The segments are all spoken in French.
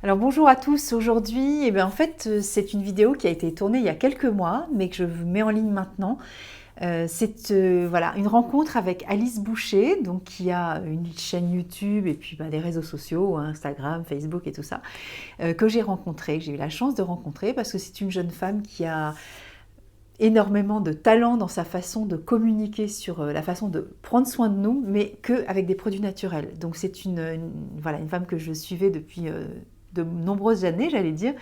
Alors bonjour à tous, aujourd'hui en fait c'est une vidéo qui a été tournée il y a quelques mois mais que je vous mets en ligne maintenant. C'est voilà, une rencontre avec Alice Boucher, donc, qui a une chaîne YouTube et puis des réseaux sociaux, Instagram, Facebook et tout ça, que j'ai rencontrée, que j'ai eu la chance de rencontrer parce que c'est une jeune femme qui a énormément de talent dans sa façon de communiquer sur la façon de prendre soin de nous, mais qu'avec des produits naturels. Donc c'est voilà, une femme que je suivais depuis de nombreuses années, j'allais dire,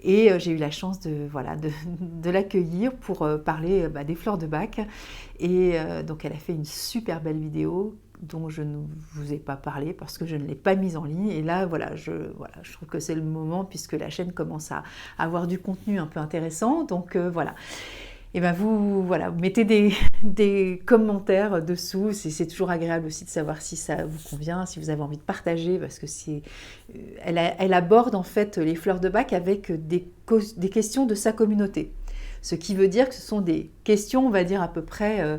et j'ai eu la chance de l'accueillir pour parler des fleurs de Bach. Et donc elle a fait une super belle vidéo dont je ne vous ai pas parlé parce que je ne l'ai pas mise en ligne. Et là, je trouve que c'est le moment puisque la chaîne commence à avoir du contenu un peu intéressant. Donc voilà. Et vous mettez des commentaires dessous, c'est toujours agréable aussi de savoir si ça vous convient, si vous avez envie de partager, parce que elle aborde en fait les fleurs de Bach avec des questions de sa communauté. Ce qui veut dire que ce sont des questions, on va dire à peu près,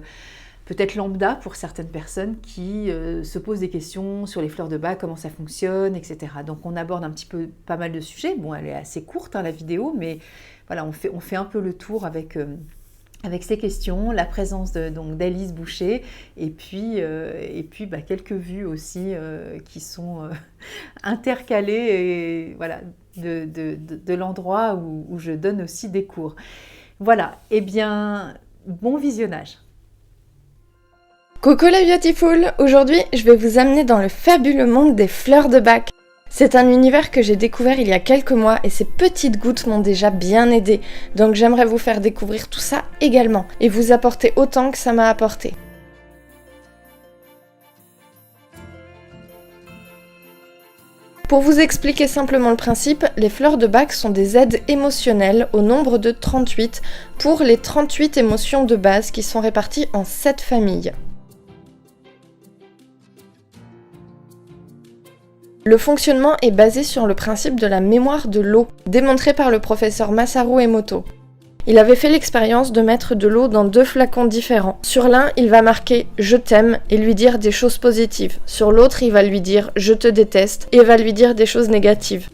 peut-être lambda pour certaines personnes qui se posent des questions sur les fleurs de Bach, comment ça fonctionne, etc. Donc on aborde un petit peu pas mal de sujets. Bon, elle est assez courte la vidéo, mais voilà, on fait un peu le tour avec ces questions, la présence d'Alice Boucher et puis quelques vues aussi qui sont intercalées et, voilà, de l'endroit où je donne aussi des cours. Voilà, bon visionnage. Coucou la Beautiful! Aujourd'hui, je vais vous amener dans le fabuleux monde des fleurs de Bach. C'est un univers que j'ai découvert il y a quelques mois et ces petites gouttes m'ont déjà bien aidée, donc j'aimerais vous faire découvrir tout ça également et vous apporter autant que ça m'a apporté. Pour vous expliquer simplement le principe, les fleurs de Bach sont des aides émotionnelles au nombre de 38 pour les 38 émotions de base qui sont réparties en 7 familles. Le fonctionnement est basé sur le principe de la mémoire de l'eau, démontré par le professeur Masaru Emoto. Il avait fait l'expérience de mettre de l'eau dans 2 flacons différents. Sur l'un, il va marquer « je t'aime » et lui dire des choses positives. Sur l'autre, il va lui dire « je te déteste » et va lui dire des choses négatives.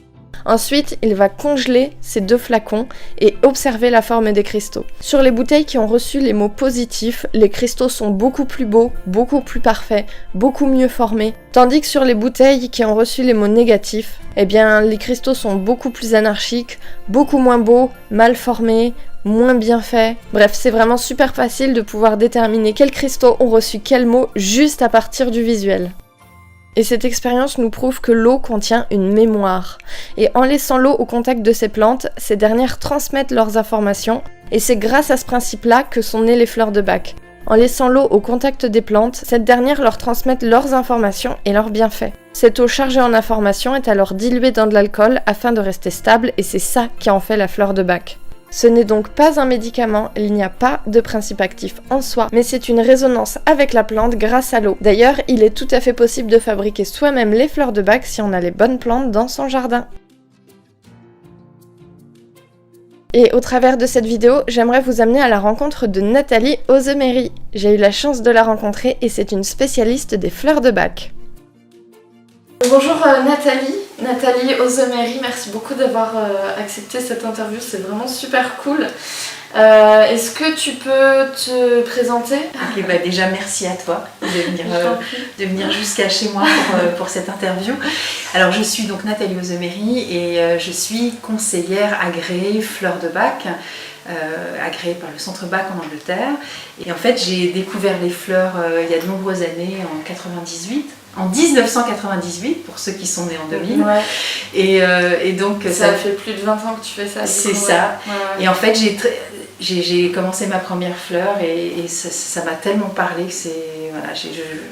Ensuite, il va congeler ces 2 flacons et observer la forme des cristaux. Sur les bouteilles qui ont reçu les mots positifs, les cristaux sont beaucoup plus beaux, beaucoup plus parfaits, beaucoup mieux formés. Tandis que sur les bouteilles qui ont reçu les mots négatifs, les cristaux sont beaucoup plus anarchiques, beaucoup moins beaux, mal formés, moins bien faits. Bref, c'est vraiment super facile de pouvoir déterminer quels cristaux ont reçu quels mots juste à partir du visuel. Et cette expérience nous prouve que l'eau contient une mémoire. Et en laissant l'eau au contact de ces plantes, ces dernières transmettent leurs informations, et c'est grâce à ce principe-là que sont nées les fleurs de Bach. En laissant l'eau au contact des plantes, cette dernière leur transmettent leurs informations et leurs bienfaits. Cette eau chargée en informations est alors diluée dans de l'alcool afin de rester stable, et c'est ça qui en fait la fleur de Bach. Ce n'est donc pas un médicament, il n'y a pas de principe actif en soi, mais c'est une résonance avec la plante grâce à l'eau. D'ailleurs, il est tout à fait possible de fabriquer soi-même les fleurs de Bach si on a les bonnes plantes dans son jardin. Et au travers de cette vidéo, j'aimerais vous amener à la rencontre de Nathalie Ozemery. J'ai eu la chance de la rencontrer et c'est une spécialiste des fleurs de Bach. Bonjour Nathalie Ozemery, merci beaucoup d'avoir accepté cette interview, c'est vraiment super cool. Est-ce que tu peux te présenter ? Ok, déjà merci à toi de venir jusqu'à chez moi pour cette interview. Alors je suis donc Nathalie Ozemery et je suis conseillère agréée fleurs de Bach. Agréée par le Centre Bach en Angleterre. Et en fait, j'ai découvert les fleurs il y a de nombreuses années, en 1998, pour ceux qui sont nés en 2000. Ouais. Et donc ça fait plus de 20 ans que tu fais ça. C'est ça. Ouais. Et en fait, j'ai commencé ma première fleur et ça m'a tellement parlé que c'est... Voilà,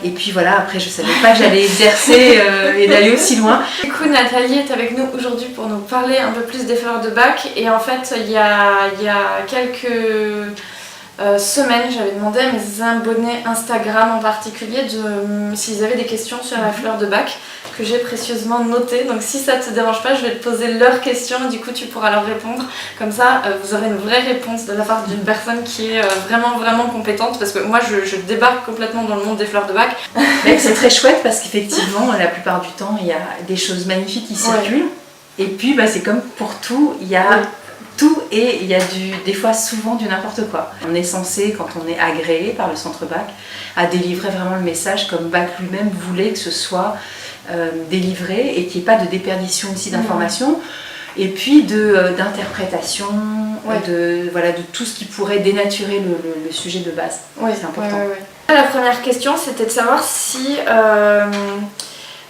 et puis voilà, après je savais pas que j'allais exercer et d'aller aussi loin. Du coup, Nathalie est avec nous aujourd'hui pour nous parler un peu plus des fleurs de Bach. Et en fait, il y a quelques semaine, j'avais demandé à mes abonnés Instagram en particulier s'ils avaient des questions sur la fleur de Bach que j'ai précieusement notées. Donc si ça te dérange pas, je vais te poser leurs questions et du coup tu pourras leur répondre. Comme ça, vous aurez une vraie réponse de la part d'une personne qui est vraiment compétente, parce que moi je débarque complètement dans le monde des fleurs de Bach. C'est très chouette parce qu'effectivement, la plupart du temps, il y a des choses magnifiques qui circulent. Et puis c'est comme pour tout, il y a tout et il y a des fois souvent du n'importe quoi. On est censé, quand on est agréé par le centre Bach, à délivrer vraiment le message comme Bach lui-même voulait que ce soit délivré et qu'il n'y ait pas de déperdition aussi d'informations. Et puis d'interprétation, de tout ce qui pourrait dénaturer le sujet de base. C'est important. La première question, c'était de savoir si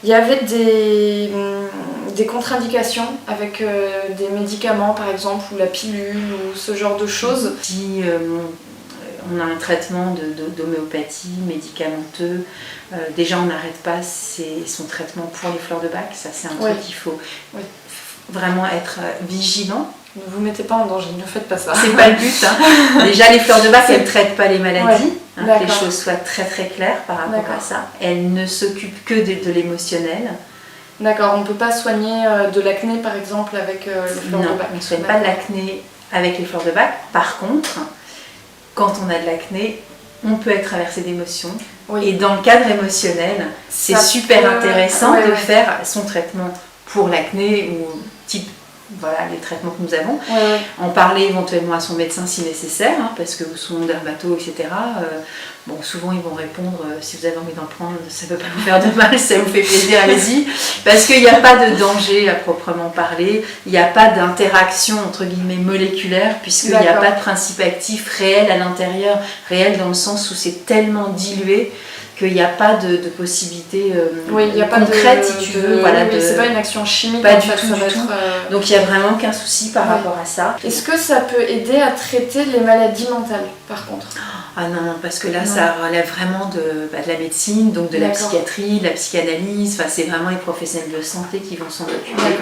il y avait des contre-indications avec des médicaments, par exemple, ou la pilule, ou ce genre de choses. Si on a un traitement d'homéopathie médicamenteux, déjà on n'arrête pas son traitement pour les fleurs de Bach. Ça, c'est un truc qu'il faut vraiment être vigilant. Ne vous mettez pas en danger, ne faites pas ça. C'est pas le but. Déjà, les fleurs de Bach, elles ne traitent pas les maladies. Que les choses soient très très claires par rapport à ça. Elles ne s'occupent que de l'émotionnel. D'accord, on ne peut pas soigner de l'acné par exemple avec les fleurs de Bach. On ne soigne pas de l'acné avec les fleurs de Bach. Par contre, quand on a de l'acné, on peut être traversé d'émotions. Et dans le cadre émotionnel, c'est super intéressant de faire son traitement pour l'acné ou type les traitements que nous avons, en parler éventuellement à son médecin si nécessaire, parce que son dermato, etc. Souvent ils vont répondre si vous avez envie d'en prendre, ça ne peut pas vous faire de mal, ça vous fait plaisir, allez-y, parce qu'il n'y a pas de danger à proprement parler, il n'y a pas d'interaction entre guillemets moléculaire, puisqu'il n'y a pas de principe actif réel à l'intérieur, réel dans le sens où c'est tellement dilué qu'il n'y a pas de possibilité concrète, si tu veux. C'est pas une action chimique. Pas du tout. Donc il n'y a vraiment aucun souci par rapport à ça. Est-ce que ça peut aider à traiter les maladies mentales, par contre? Ah non, parce que là, ça relève vraiment de la médecine, donc de la psychiatrie, de la psychanalyse. Enfin, c'est vraiment les professionnels de santé qui vont s'en occuper.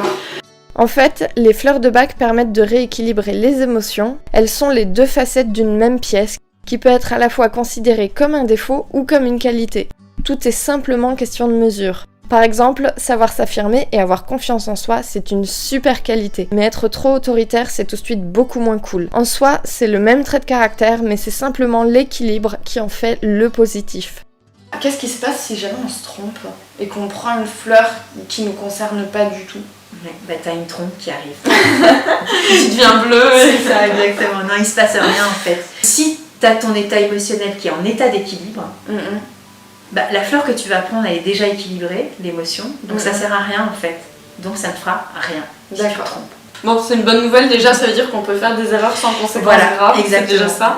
En fait, les fleurs de Bach permettent de rééquilibrer les émotions. Elles sont les deux facettes d'une même pièce, qui peut être à la fois considéré comme un défaut ou comme une qualité. Tout est simplement question de mesure. Par exemple, savoir s'affirmer et avoir confiance en soi, c'est une super qualité. Mais être trop autoritaire, c'est tout de suite beaucoup moins cool. En soi, c'est le même trait de caractère, mais c'est simplement l'équilibre qui en fait le positif. Qu'est-ce qui se passe si jamais on se trompe et qu'on prend une fleur qui ne nous concerne pas du tout? T'as une trompe qui arrive. Tu deviens bleu. C'est ça, exactement. Non, il se passe rien en fait. Si t'as ton état émotionnel qui est en état d'équilibre, la fleur que tu vas prendre, elle est déjà équilibrée, l'émotion, donc ça sert à rien en fait. Donc ça ne fera rien si tu te trompes. Bon, c'est une bonne nouvelle déjà, ça veut dire qu'on peut faire des erreurs sans conséquences graves. Exactement. C'est déjà ça.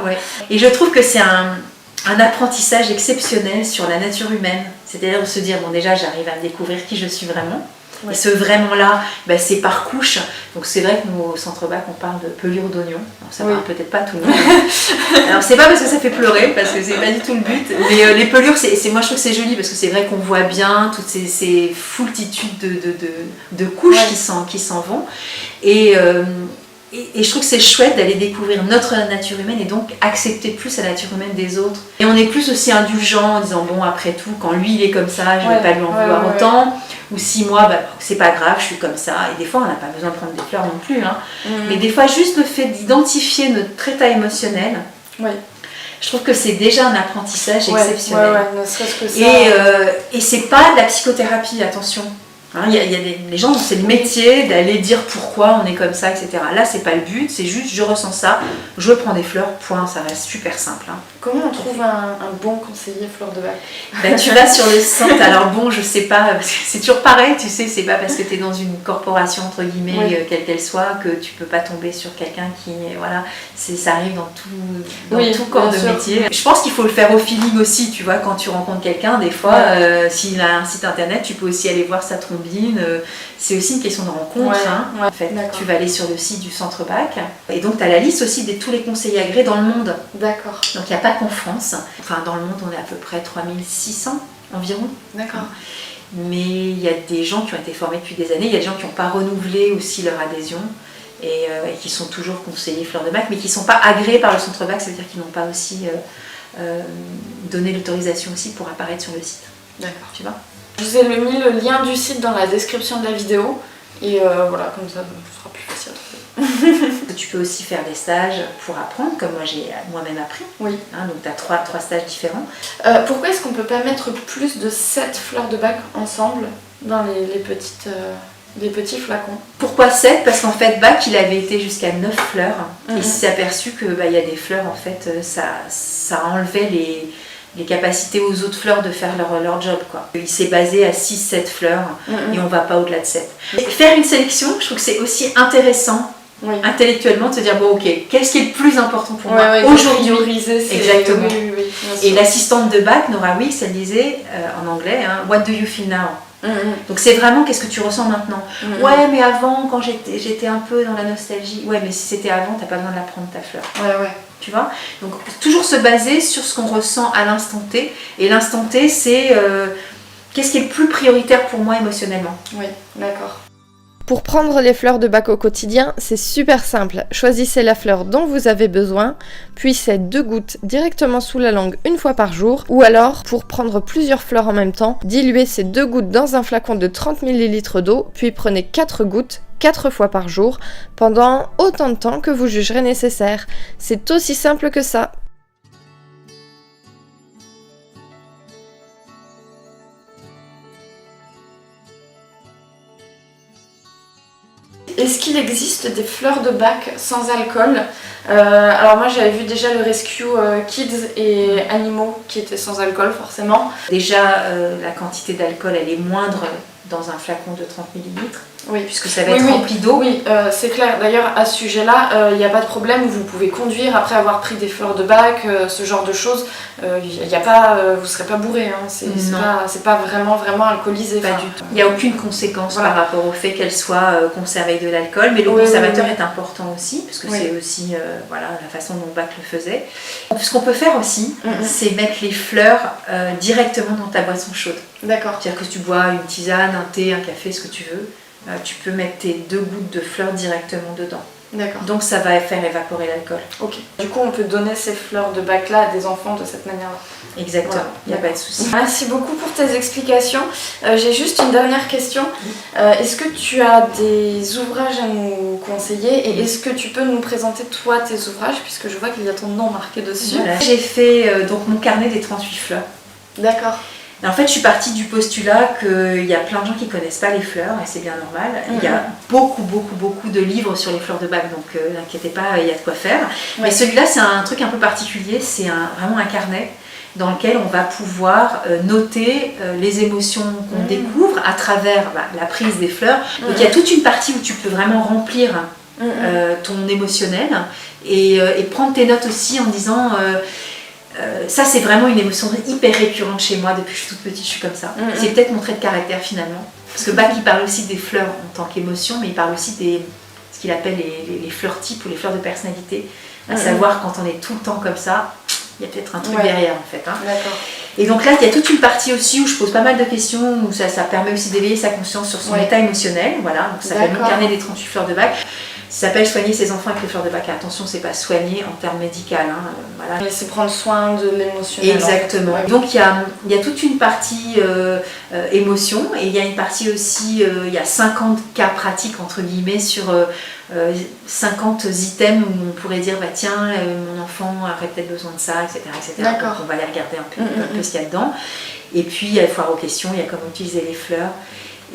Et je trouve que c'est un apprentissage exceptionnel sur la nature humaine. C'est-à-dire de se dire, bon déjà j'arrive à découvrir qui je suis vraiment. Et ce vraiment-là, c'est par couche. Donc c'est vrai que nous, au Centre Bach, on parle de pelure d'oignon. Ça va peut-être pas tout le monde. Alors c'est pas parce que ça fait pleurer, parce que c'est pas du tout le but. Mais les pelures, moi je trouve que c'est joli, parce que c'est vrai qu'on voit bien toutes ces foultitudes de couches qui s'en vont. Et je trouve que c'est chouette d'aller découvrir notre nature humaine et donc accepter plus la nature humaine des autres. Et on est plus aussi indulgent en disant, bon, après tout, quand lui il est comme ça, je vais pas lui en vouloir autant. Ou si moi, c'est pas grave, je suis comme ça. Et des fois, on n'a pas besoin de prendre des fleurs non plus. Mais des fois, juste le fait d'identifier notre état émotionnel, je trouve que c'est déjà un apprentissage exceptionnel. Ne serait-ce que ça. Et c'est pas de la psychothérapie, attention. Il y a les gens, c'est le métier d'aller dire pourquoi on est comme ça, etc. Là, c'est pas le but, c'est juste je ressens ça, je prends des fleurs, point, ça reste super simple. Comment on trouve un bon conseiller fleur de Bach? Tu vas sur le site, alors bon, je sais pas, parce que c'est toujours pareil, tu sais, c'est pas parce que tu es dans une corporation, entre guillemets, quelle qu'elle soit, que tu peux pas tomber sur quelqu'un qui, ça arrive dans tout corps de métier. Je pense qu'il faut le faire au feeling aussi, tu vois, quand tu rencontres quelqu'un, des fois, s'il a un site internet, tu peux aussi aller voir sa trombine. C'est aussi une question de rencontre. En fait, tu vas aller sur le site du Centre Bach et donc tu as la liste aussi de tous les conseillers agréés dans le monde. D'accord. Donc il n'y a pas qu'en France. Enfin, dans le monde, on est à peu près 3600 environ. D'accord. Mais il y a des gens qui ont été formés depuis des années, il y a des gens qui n'ont pas renouvelé aussi leur adhésion et qui sont toujours conseillers fleurs de Bach, mais qui ne sont pas agréés par le Centre Bach, ça veut dire qu'ils n'ont pas aussi donné l'autorisation aussi pour apparaître sur le site. D'accord. Tu vois ? Je vous ai mis le lien du site dans la description de la vidéo et voilà, comme ça ce sera plus facile à trouver. Tu peux aussi faire des stages pour apprendre, comme moi j'ai moi-même appris. Oui. Donc tu as trois stages différents. Pourquoi est-ce qu'on ne peut pas mettre plus de 7 fleurs de Bach ensemble dans les petites Des petits flacons. Pourquoi 7? Parce qu'en fait, Bach, il avait été jusqu'à 9 fleurs. Et il s'est aperçu que y a des fleurs, en fait, ça enlevait les capacités aux autres fleurs de faire leur job, quoi. Il s'est basé à 6-7 fleurs et on va pas au-delà de 7. Faire une sélection, je trouve que c'est aussi intéressant intellectuellement de se dire, bon ok, qu'est-ce qui est le plus important pour moi aujourd'hui? Exactement. Et l'assistante de Bach, Nora Weeks, elle disait en anglais, What do you feel now? Donc c'est vraiment qu'est-ce que tu ressens maintenant. Ouais, mais avant, quand j'étais un peu dans la nostalgie. Ouais, mais si c'était avant, t'as pas besoin de la prendre ta fleur. Tu vois? Donc toujours se baser sur ce qu'on ressent à l'instant T. Et l'instant T, c'est qu'est-ce qui est le plus prioritaire pour moi émotionnellement. Oui, d'accord. Pour prendre les fleurs de Bach au quotidien, c'est super simple. Choisissez la fleur dont vous avez besoin, puis c'est 2 gouttes directement sous la langue une fois par jour, ou alors, pour prendre plusieurs fleurs en même temps, diluez ces 2 gouttes dans un flacon de 30 ml d'eau, puis prenez 4 gouttes 4 fois par jour, pendant autant de temps que vous jugerez nécessaire. C'est aussi simple que ça. Est-ce qu'il existe des fleurs de Bach sans alcool? Alors moi j'avais vu déjà le Rescue Kids et Animaux qui étaient sans alcool forcément. Déjà la quantité d'alcool elle est moindre dans un flacon de 30 ml. Oui, puisque ça va être rempli d'eau. Oui, c'est clair. D'ailleurs, à ce sujet-là, il n'y a pas de problème. Vous pouvez conduire après avoir pris des fleurs de Bach, ce genre de choses. Vous ne serez pas bourré. Hein. C'est pas vraiment alcoolisé. Pas du tout. Il n'y a aucune conséquence par rapport au fait qu'elle soit conservée avec de l'alcool. Mais le conservateur est important aussi, parce que c'est aussi la façon dont Bach le faisait. Ce qu'on peut faire aussi, c'est mettre les fleurs directement dans ta boisson chaude. D'accord. C'est-à-dire que tu bois une tisane, un thé, un café, ce que tu veux. Tu peux mettre tes 2 gouttes de fleurs directement dedans. D'accord. Donc ça va faire évaporer l'alcool. Ok. Du coup, on peut donner ces fleurs de Bach là à des enfants de cette manière-là. Exactement, il n'y a pas de souci. Merci beaucoup pour tes explications. J'ai juste une dernière question. Est-ce que tu as des ouvrages à nous conseiller et est-ce que tu peux nous présenter toi tes ouvrages puisque je vois qu'il y a ton nom marqué dessus. Voilà. J'ai fait donc mon carnet des 38 fleurs. D'accord. Et en fait, je suis partie du postulat qu'il y a plein de gens qui ne connaissent pas les fleurs, et c'est bien normal. Il y a beaucoup de livres sur les fleurs de Bach, donc n'inquiétez pas, il y a de quoi faire. Mais celui-là, c'est un truc un peu particulier, c'est vraiment un carnet dans lequel on va pouvoir noter les émotions qu'on découvre à travers la prise des fleurs. Donc il y a toute une partie où tu peux vraiment remplir ton émotionnel et prendre tes notes aussi en disant... ça c'est vraiment une émotion hyper récurrente chez moi depuis que je suis toute petite, je suis comme ça. C'est peut-être mon trait de caractère finalement. Parce que Bach il parle aussi des fleurs en tant qu'émotion, mais il parle aussi des ce qu'il appelle les fleurs types ou les fleurs de personnalité. À savoir quand on est tout le temps comme ça, il y a peut-être un truc derrière en fait. D'accord. Et donc là il y a toute une partie aussi où je pose pas mal de questions, où ça permet aussi d'éveiller sa conscience sur son état émotionnel. Voilà, donc ça s'appelle mon carnet des 38 fleurs de Bach. Ça s'appelle soigner ses enfants avec les fleurs de Bach. Attention, c'est pas soigner en termes médicaux. Voilà. Mais c'est prendre soin de l'émotionnel. Exactement. En fait. Donc il y a toute une partie émotion et il y a une partie aussi, il y a 50 cas pratiques entre guillemets sur 50 items où on pourrait dire bah tiens mon enfant aurait peut-être besoin de ça, etc. D'accord. Donc on va les regarder un peu ce qu'il y a dedans. Et puis il y a le foire aux questions, il y a comment utiliser les fleurs.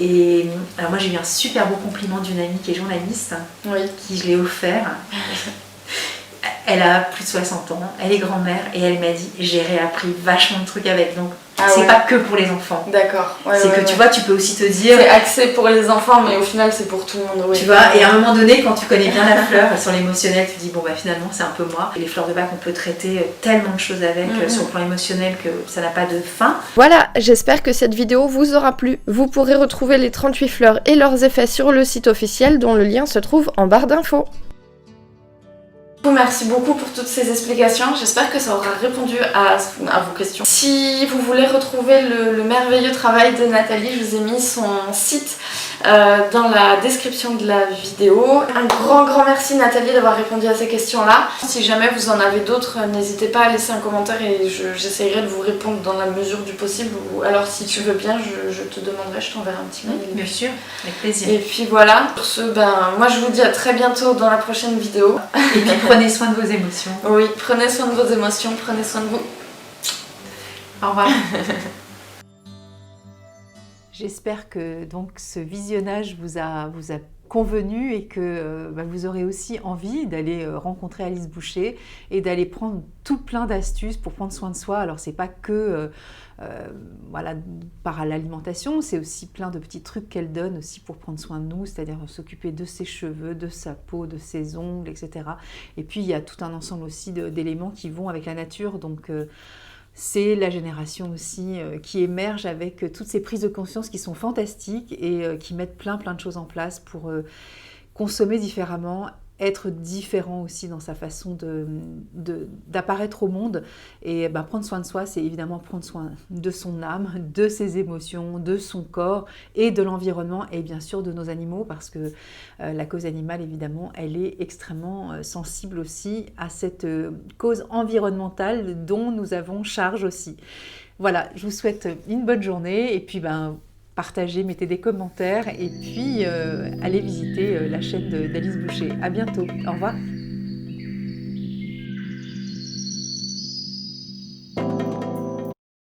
Et alors moi j'ai eu un super beau compliment d'une amie qui est journaliste, qui je l'ai offert. Elle a plus de 60 ans, elle est grand-mère et elle m'a dit j'ai réappris vachement de trucs avec, donc c'est pas que pour les enfants. D'accord. Tu vois, tu peux aussi te dire... C'est axé pour les enfants mais au final c'est pour tout le monde. Tu vois, et à un moment donné quand tu connais bien la fleur, sur l'émotionnel, tu te dis bon bah finalement c'est un peu moi. Et les fleurs de Bach on peut traiter tellement de choses avec sur le plan émotionnel que ça n'a pas de fin. Voilà, j'espère que cette vidéo vous aura plu. Vous pourrez retrouver les 38 fleurs et leurs effets sur le site officiel dont le lien se trouve en barre d'infos. Merci beaucoup pour toutes ces explications, j'espère que ça aura répondu à vos questions. Si vous voulez retrouver le merveilleux travail de Nathalie, je vous ai mis son site dans la description de la vidéo. Un grand merci Nathalie d'avoir répondu à ces questions-là. Si jamais vous en avez d'autres, n'hésitez pas à laisser un commentaire et j'essaierai de vous répondre dans la mesure du possible. Ou alors si tu veux bien, je te demanderai, je t'enverrai un petit mail. Bien sûr, avec plaisir. Et puis voilà, pour ce, moi je vous dis à très bientôt dans la prochaine vidéo. Et puis prenez soin de vos émotions. Oui, prenez soin de vos émotions, prenez soin de vous. Au revoir. J'espère que donc ce visionnage vous a convenu et que vous aurez aussi envie d'aller rencontrer Alice Boucher et d'aller prendre tout plein d'astuces pour prendre soin de soi. Alors c'est pas que voilà, par l'alimentation, c'est aussi plein de petits trucs qu'elle donne aussi pour prendre soin de nous, c'est-à-dire s'occuper de ses cheveux, de sa peau, de ses ongles, etc. Et puis il y a tout un ensemble aussi d'éléments qui vont avec la nature, donc c'est la génération aussi qui émerge avec toutes ces prises de conscience qui sont fantastiques et qui mettent plein de choses en place pour consommer différemment, être différent aussi dans sa façon d'apparaître au monde. Et prendre soin de soi, c'est évidemment prendre soin de son âme, de ses émotions, de son corps et de l'environnement et bien sûr de nos animaux, parce que la cause animale, évidemment, elle est extrêmement sensible aussi à cette cause environnementale dont nous avons charge aussi. Voilà, je vous souhaite une bonne journée et puis partagez, mettez des commentaires et puis allez visiter la chaîne d'Alice Boucher. À bientôt, au revoir.